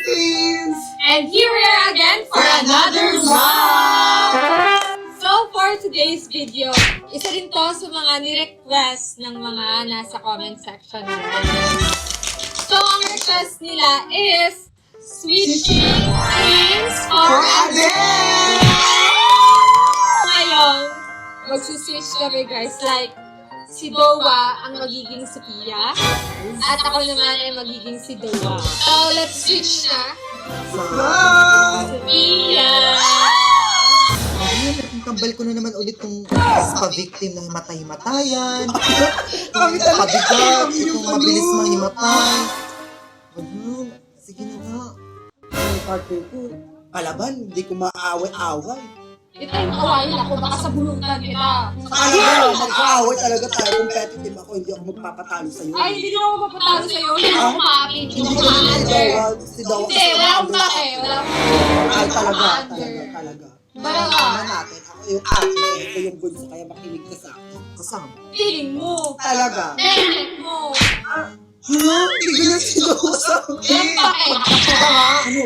Queens! And here we are again for another vlog! So for today's video, isa rin to sa mga ni-request ng mga nasa comment section nila. So ang request nila is switching teams for a day! Ngayon, magsuswitch kami guys. Like, si Dowa ang magiging si Pia. At ako naman ay magiging si Dowa. So, let's switch na. Si Pia! Ayun, nakikambal ko na naman ulit tong pa-victim na himatay-himatayan. Pabigat, itong mabilis mahimatay. Ayun, sige na nga. Ang partner ko, palaban, hindi ko maaway-away. Ito yung awayin ako, baka sa bulutan kita. Talaga, mag-aaway talaga tayo. Competitive ako, hindi ako magpapatalo sa'yo. Ay, hindi na ako mapatalo sa'yo. Hindi ako maapit. Hindi ako ma-under. Si Dawa. Hindi, wala akong pake. Wala akong Ay, talaga. Baraga. Kasama natin, ako yung ate, ako yung bunso, kaya makinig ka sa akin. Kasama. Feeling mo. Talaga. Technique mo. Hindi ganyan si Dawa sa akin. Walang pake. Ano?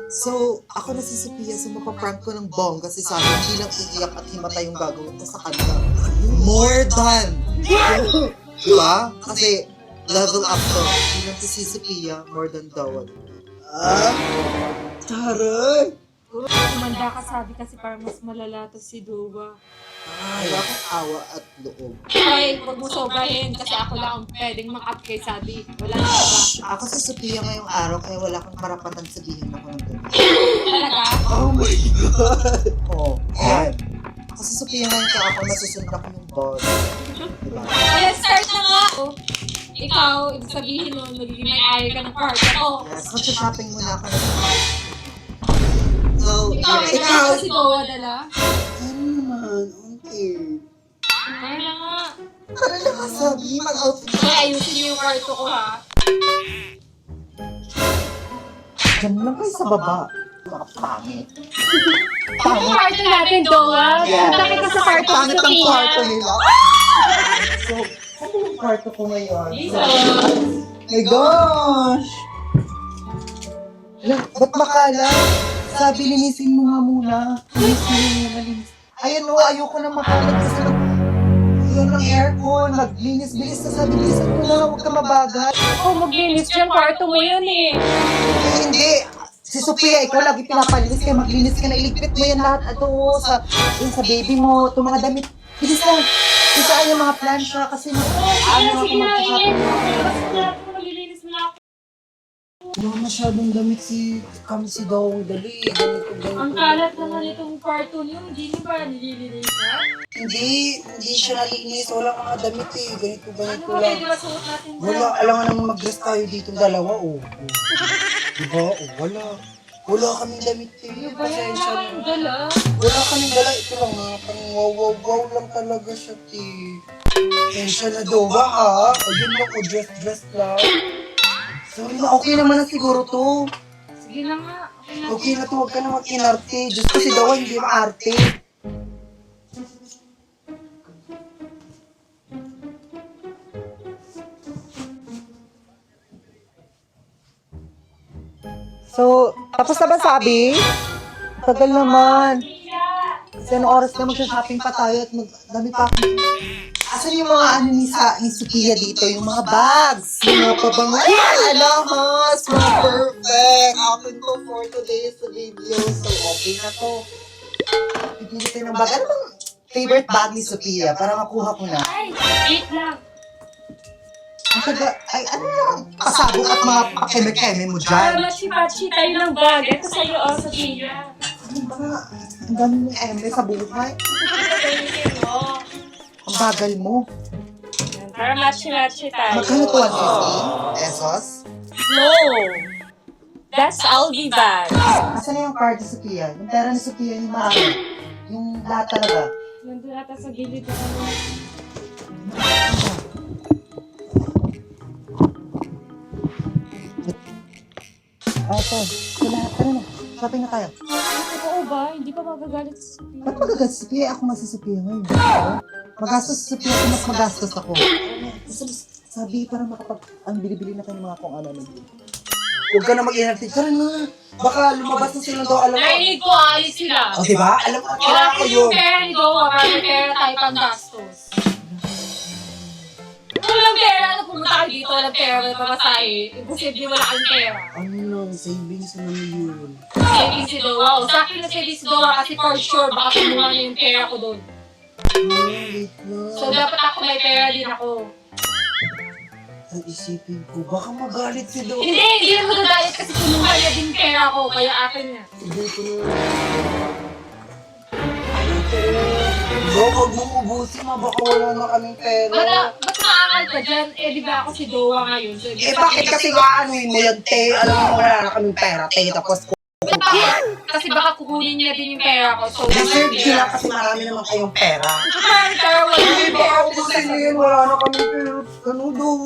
So, ako na si Sophia, so mapaprank ko ng bongga si Sally. Hindi lang iiyak at himatay yung gagawin ko sa kanya. More than! Diba? Kasi, level up to. Hindi lang si Sophia, more than Dawal. Taray! Kumanda ka sabi kasi parang mas malala to si Dowa. Ay, akong awa at loob. Ay, huwag mo sobrahin kasi ako lang ang pwedeng mag-up kay Sabi. Wala na ba? Ako si Sophia ngayong araw, kaya wala kang karapatan sabihin ako ng ganun. Talaga? Oh my God! Oo. Yan. Ako si Sophia ngayon, kaya ako masusunod ko yung boss. Diba? Kaya start na nga! Ikaw, ibig sabihin mo, magiging may-ari ka ng part ako. Yes, mag-shopping muna ako. So, Ikaw, may direct. dala si Dowa dala. Ano naman? Okay. Kaya na nga. Tara na nga, sabi, mag-outfit. Kaya ayusin niyo yung kwarto ko ha. Diyan lang kayo sa baba. Mga pangit. Yung kwarto natin, Dowa. Yeah. Punta kita sa kwarto Pangit ko, ang Pia. kwarto nila. So, ano yung kwarto ko ngayon? My gosh! Alam, ba't makala? Sabi, linisin mo nga muna. Linisin mo muna, linis. Ayan o, ayoko na makalat kasi yun ang aircon. Maglinis-bilis na sabi, linisin mo na, huwag ka mabagal. Ako, maglinis dyan. Kwarto mo yun eh. Eh, hindi. Si Sophia, ikaw lagi pinapalinis kaya maglinis ka na. Iligpit mo yan lahat. Ato, yun sa baby mo, itong mga damit. Bilis lang. Isaan yung mga plansya kasi ano ako mag-shopping. Maglilinis mo na ako. Wala masyadong damit kami si Dawa. Dali, damit ko ganito. Ang kalat naman itong kwarto niyo. Hindi niyo ba nililinis ha? Hindi siya nalinis. Wala mga damit eh. Ganito Ano ba lang. pwede ba suot natin dyan? Wala, alam nga naman mag-dress tayo dito dalawa, oh. Diba? Oh, wala. Wala kaming damit eh. Kaya Pasensya wala na. kayong dala. Wala kaming dala. Ito lang nga. Pang wow lang talaga siya, ti. Pasensya na Dawa, ha? O yun lang, o dress lang. Sorry na, okay naman na siguro to. Sige na nga. Okay na to, huwag ka na mag-inarte. Diyos ko si Dawa, hindi maarte. So, tapos na ba sabi? Tagal naman. Kasi anong oras na magsha-shopping pa tayo at dami pa ako. Asan yung mga ano ni Sophia dito? Yung mga bags, yung mga pabango. Ayan, alahas, mga perfect. Akin to for today's video. So, okay na to. Pipili tayo ng bag. Ano bang favorite bag ni Sophia? Para makuha ko na. Ay, wait lang. Ang taga, ay, ano yung pasabog at mga pakeme-keme mo Para dyan? machi-machi tayo ng bag. Ito sa'yo, Sophia. Ano ba? Ang dami ng eme sa buhay. Pagkainin mo. Ang bagal mo. Para machi-machi tayo. Magkano to? 150 pesos? No. That's Aldi bag. Asan na yung card ni Sophia? Yung pera ni Sophia, yung marami. Yung lahat talaga. Nandun ata sa gilid na ano. Ito, ito lahat. Tara na. Shopping na tayo. Oo ba? Hindi pa magagalit si Sophia. Ba't magagas si Sophia? Ako nga si Sophia ngayon. Magastos si Sophia kung mas magastos ako. Sabi, para makapag... Ang bili-bili na kayo ng mga kung ano. Huwag ka na mag-inatid. Tara na. Baka lumabas na silang daw, alam mo. Narinig ko, alis sila. O, diba? Alam mo, Wala kailangan ko ko yun. yung pera ni Dowa, may pera tayo pang gastos. Walang pera, ano pumunta kayo dito, walang pera, walang pamasahe. Imposible wala kang pera. Ano lang, savings na yun. Saving si Dowa, o sa akin na saving si Dowa kasi for sure, baka kumuha niya yung pera ko doon. Wait lang. So dapat ako may pera din ako. Ang isipin ko, baka magalit si Do. Hindi ako nagalit kasi kumuha niya din pera ko, kaya akin na. Hindi ko na. Do, huwag mong ubusin ha, baka wala na kaming pera. Ba't maakal ka dyan? Eh di ba ako si Dowa ngayon? So, Eh bakit kasi aanuin mo yun, te? Alam mo wala na kaming pera, te. Tapos Kasi baka kukunin niya din yung pera ko. So, deserve nila kasi marami naman kayong pera. Parang pera wala Eh yung baka pera. ubusin mo yun, wala na kaming pera. Ano daw?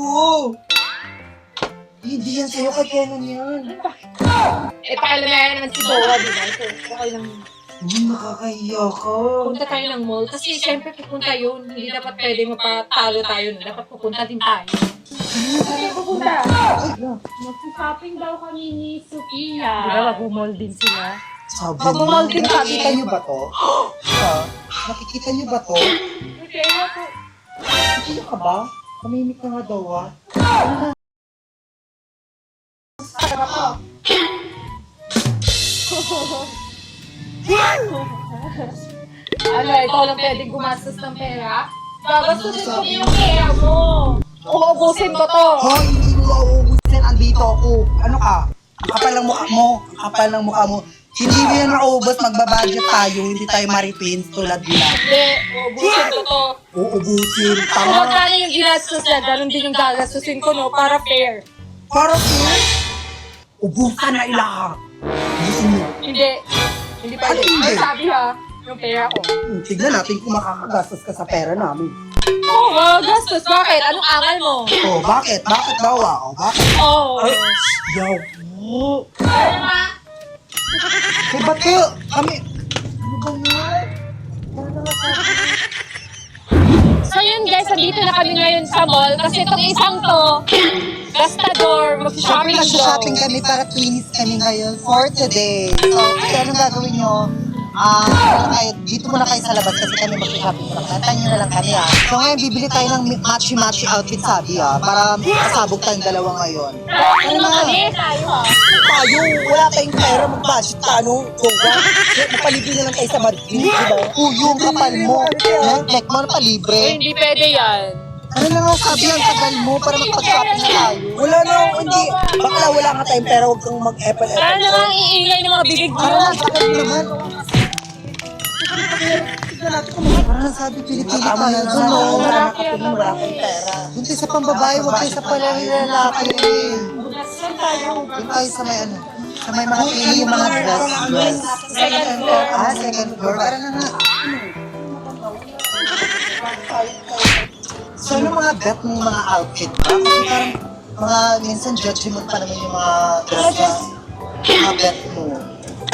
Hindi yan sa'yo, kay Kenan yan. Eh, pakilamaya naman si Dowa, di ba? So, okay lang. Uy, nakakahiya ka. Punta tayo ng mall. Kasi syempre pupunta yun. Hindi dapat pwede mapatalo tayo. No? Dapat pupunta din tayo. Sige, pupunta. Mag-shopping daw kami ni Sophia. Di ba, mag-mall din sila? Sabi Mag-mall din kami. nakikita niyo ba to? Ha? Nakikita niyo ba to? Okay, ako. Sino ka ba? Kamimik ka nga daw ah. Ano, ikaw lang pwedeng gumastos ng pera? Gagastusin ko yung pera mo. Uubusin ko to. Hoy, hindi mo mauubusin. Andito ako. Ano ka? Ang kapal ng mukha mo. Ang kapal ng mukha mo. Hindi mo yan maubos. Magbabudget tayo. Hindi tayo maripins tulad nila. Hindi, uubusin ko to. Uubusin. Kung Tama. magkano yung ginastos niya, ganun din yung gagastusin ko, no? Para fair. Para ubusan na ilaha. Ubusin mo. Hindi. Hindi pa Ano hindi? Ay, sabi ha, yung pera ko. Tignan natin kung makakagastos ka sa pera namin. Oo, gastos. Bakit? Anong angal mo? Oh, bakit? Bakit daw ah? Oh, bakit? Oo. Ay, yaw. Oh. Ano ba? Eh, ba't kayo? Kami. Ano ba yan? So yun guys, nandito na kami ngayon sa mall kasi itong isang to, gastador, mag-shopping daw. Shopping kami para twins kami ngayon for today. So, kaya anong gagawin nyo? Dito muna kayo sa labas kasi kami mag-shopping muna. Kantahan nyo na lang kami So ngayon, bibili tayo ng matchy-matchy outfit sabi para kasabog tayong dalawa ngayon. Ano mga kami? Tayo ha. Tayo, wala tayong pera, mag-budget ka, ano? Kongga, mapalibre na lang kayo sa Madrid, di ba? Yung kapal mo. Check mo na palibre. Hindi pwede yan. Ano na nga sabi ang tagal mo para magpag-shopping na tayo? Wala na, hindi. Bakla, wala nga tayong pera, huwag kang mag-apple-apple. Ano na nga iingay ng mga bibig mo? Ano na sabi naman? Parang nasabi, pili-pili Tama na tayo. naman, Ano? wala nakatulong, wala tayong pera. Doon tayo sa pambabae, huwag tayo sa lalaki. Saan tayo? Doon tayo sa may ano. Sa may mga pili yung mga dress. Second floor. Second floor. Tara na nga. So, ano mga bet mong mga outfit ba? Kasi parang mga minsan judgment pa naman yung mga dress na mga bet mo.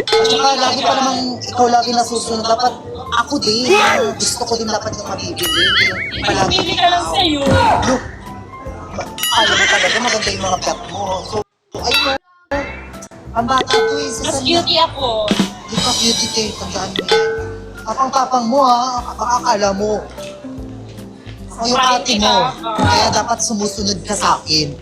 At saka lagi pa namang ikaw lagi nasusunod. Dapat ako din. Gusto ko din dapat yung mabibili. Yung palagi. Pili ka lang sa'yo. Look, alam mo talaga maganda yung mga bet mo. So, ayun. Ang bata ko eh. Mas cutie ako. Di ka cutie tayo. Tandaan mo yan. Papang-papang mo ha. Baka akala mo. Ako yung ate mo. Kaya dapat sumusunod ka sa akin.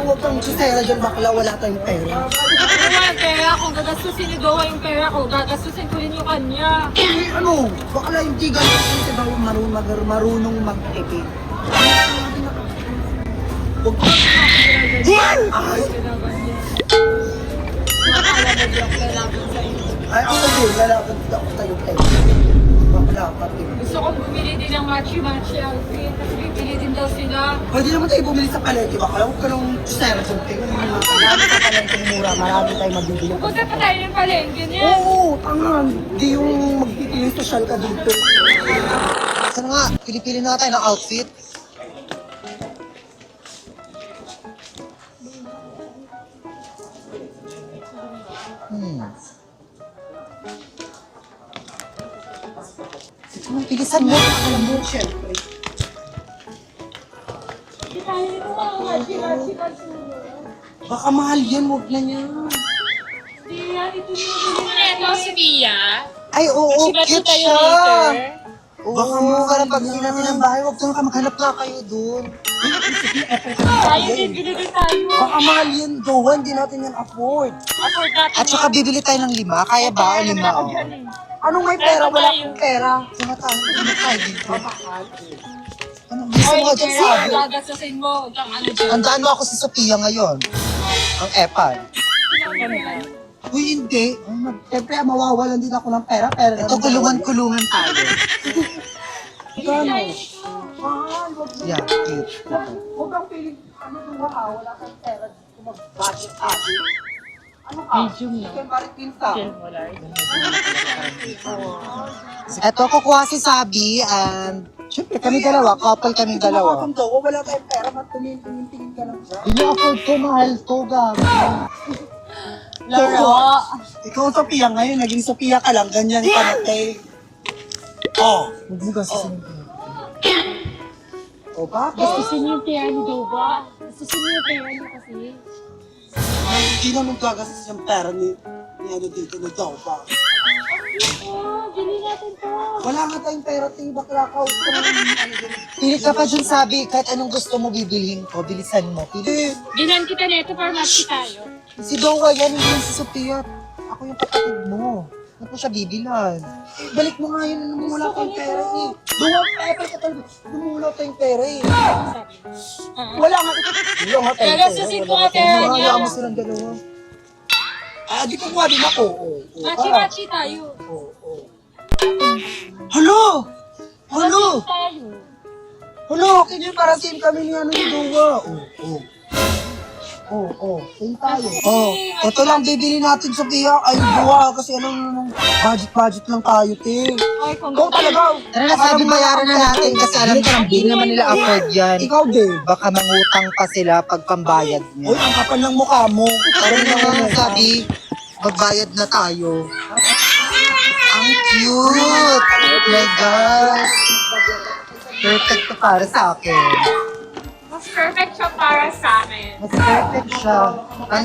Huwag kang susera dyan, bakla, wala tayong pera. Ano nga yung pera ko? Gagastusin ni Dowa yung pera ko. Gagastusin ko rin yung kanya. Ano? Bakla, hindi ganito kasi daw marunong mag-epid. Huwag ka. Ay! Ay, ako din, lalakad ako tayo tayo. Bakla, pati. Gusto ko bumili din ng matchy-matchy outfit. Kasi bibili din daw sila. Pwede naman tayo bumili sa palengke, bakla. Huwag ka nang susera dyan. Marami sa palengke mura, marami tayo mabibili. Punta pa tayo ng palengke niya. Oo, tanga. Hindi yung magpipili social ka dito. Sana nga, pili-pili na tayo ng outfit. Sige mo, bilisan mo. Alam mo, syempre. Baka mahal yan, huwag na yan. Ito, Sophia. Ay, oo, Sibat cute tayo siya. later. Baka mga pag natin ng bahay, huwag kang maghanap na kayo dun. Tayo din, binili tayo. Baka mahal yan, Jowa, hindi natin yan afford. Afford natin. At saka bibili tayo ng 5. Kaya ba? 5 oh. Anong may pera? Wala akong pera. Sino tayo dito? Ano, Ay, gusto mo dyan sabi? gagasasin mo. Ano dyan? Tandaan mo ako si Sophia ngayon. Ang epan. Uy, hindi. Siyempre, mawawalan din ako ng pera. Ito, kulungan-kulungan tayo. Gano? Yeah, cute. Huwag kang piling, ano nung wala kang pera. Mag-budget ate. Ano ka? Medium na. Chicken maritinta. Ito, kukuha si Sabi and syempre kami dalawa, couple kami dalawa. Kung Jowa, wala tayong pera, tingin ka lang siya. Hindi afford ko, mahal ko, gabi. Laro. Ikaw, Sophia, ngayon, naging Sophia ka lang, ganyan ka na, te. Oh. Huwag mo kasi O, bakit? Gustusin niyo yung pera ni Doba. Gustusin niyo yung pera niyo kasi. Hindi naman gagastos yung pera ni ano dito, ni Jowa. Bili natin to. Wala nga tayong pera, te. Bakla ka, huwag ka naman, ano din. Pili ka pa dyan, Sabi, kahit anong gusto mo bibilhin ko, bilisan mo. Pili. Bilan kita neto para match tayo. Si Dowa yan, hindi yan si Sophia. Ako yung kapatid mo. Ba't mo siya bibilan? Balik mo nga yun, wala tayong pera eh. Duwa, pepper ka talaga. Wala tayong pera eh. Wala nga. Wala nga tayong pera. Gagastusin ko nga pera niya. Hayaan mo silang dalawa. Ah, di ko kuha din ako. Match tayo. Halo! Halo! Tayo. Halo! Kanya para same kami ni ano ni Duwa. Same tayo. Ito lang bibili natin sa Pia. Ay, Duwa, kasi anong budget lang tayo, te. Ay, kung Ikaw talaga. Tara na, Sabi, bayaran na natin kasi alam ko lang, di naman nila afford yan. Ikaw, din. Baka mangutang pa sila pag pambayad Uy, niya. ang kapal ng mukha mo. Parang naman, Sabi, magbayad na tayo. Ang cute! Oh my gosh! Perfect to para sa akin. mas perfect siya para sa akin. Mas perfect siya. Ang